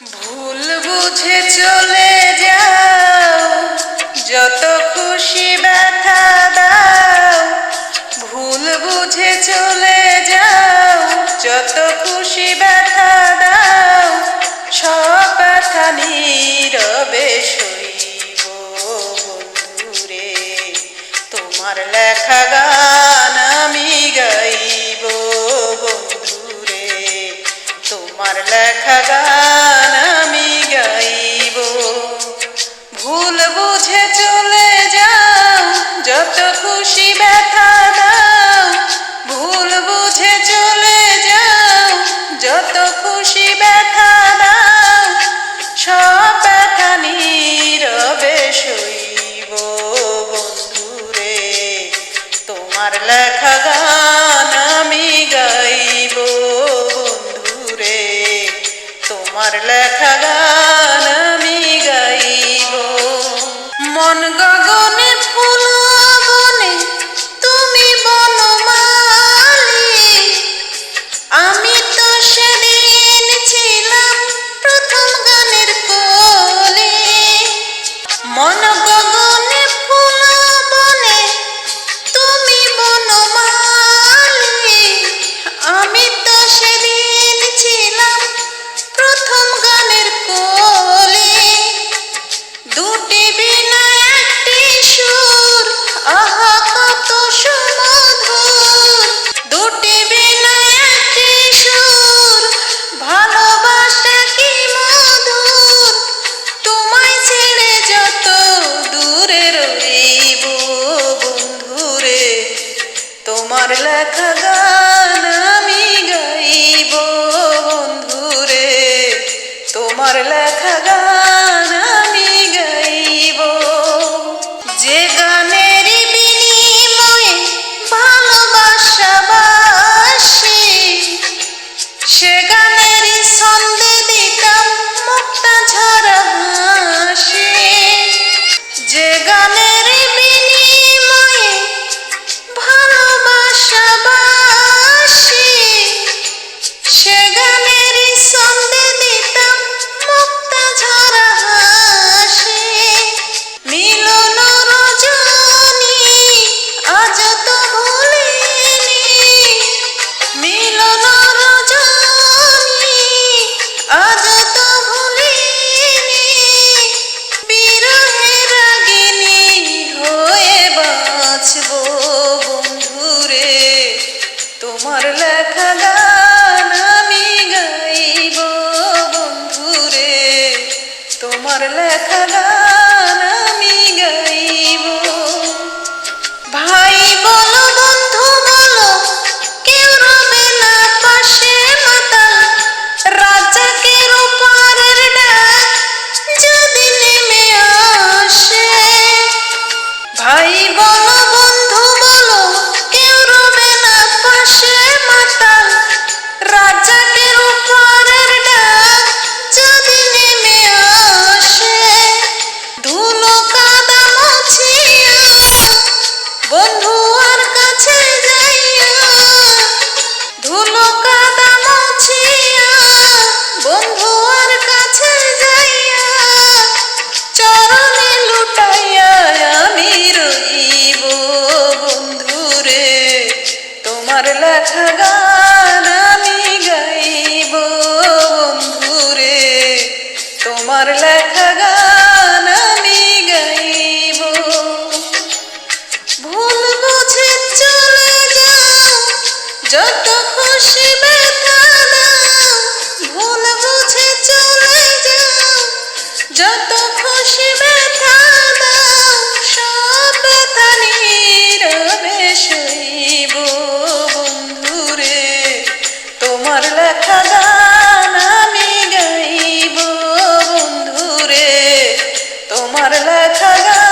ভুল বুঝে চলে যাও, যত খুশি ব্যথা দাও। ভুল বুঝে চলে যাও, যত খুশি ব্যথা দাও। সব ব্যথা নীরবে সইব বন্ধুরে, তোমার লেখা গান আমি গাইব বন্ধুরে, তোমার লেখা গান আমি গাইব। ভুল বুঝে চলে যাও, যত খুশি ব্যথা দাও। ভুল বুঝে চলে যাও, যত খুশি ব্যথা দাও। সব ব্যথা নীরবে সইব বন্ধুরে, তোমার লেখা গান আমি গাইব বন্ধুরে, তোমার লেখা গান আমি গাইব। মন গগনে ফুল বনে তুমি বনমালী, আমি তো সেদিন ছিলাম প্রথম গানের কলি। মন গগনে ফুল বনে তুমি বনমালী, আমি তো সেদিন ছিলাম প্রথম গানের কলি। দুটি বিনা একটি সুর, আহা কত সুমধুর। দুটি বিনা একটি সুর, ভালোবাসা কি মধুর। তোমায় ছেড়ে যত দূরে রইব বন্ধুরে, তোমার লেখা গান আমি গাইব বন্ধুরে, তোমার লেখা গান আমি গাইব। যে গানের বিনিময়ে ভালোবাসা বাসি, সে গানের ছন্দে দিতাম মুক্তা ঝরা হাসি। যে গানের বিনিময়ে ভালোবাসা বাসি, সে গানের ছন্দে দিতাম মুক্তা ঝরা হাসি। মিলন রজনী আজ তো ভুলিনি, মিলন রজনী আজ তো ভুলিনি। বিরহে রাগিনী হয়ে বাঁচব বন্ধুরে, তোমার লেখা গান আমি গাইব বন্ধুরে, তোমার লেখা গান আমি গাইব। ভাই বলো বন্ধু বলো, কেউ রবে না পাশে মাতাল। রাজাকের ওপারের ডাক যদি নেমে আসে। ভাই বলো বন্ধু বলো, কেউ রবে না পাশে মাতাল। রাজাকের ওপারের ডাক যদি নেমে আসে। ধুলো কাদা মুছিয়া বন্ধু আর কাছে যাইয়া, ধুলো কাদা মুছিয়া বন্ধু আর কাছে যাইয়া। চরণে লুটাইয়া আমি রইব বন্ধুরে, তোমার লেখা গান আমি গাইব বন্ধুরে, তোমার লেখা গান আমি গাইব। ভুল বুঝে চলে যাও, যত খুশি ব্যথা দাও। ভুল বুঝে চলে যাও, যত খুশি ব্যথা দাও। সব ব্যথা নীরবে সইব বন্ধুরে, তোমার লেখা গান আমি গাইব বন্ধুরে, তোমার লেখা গান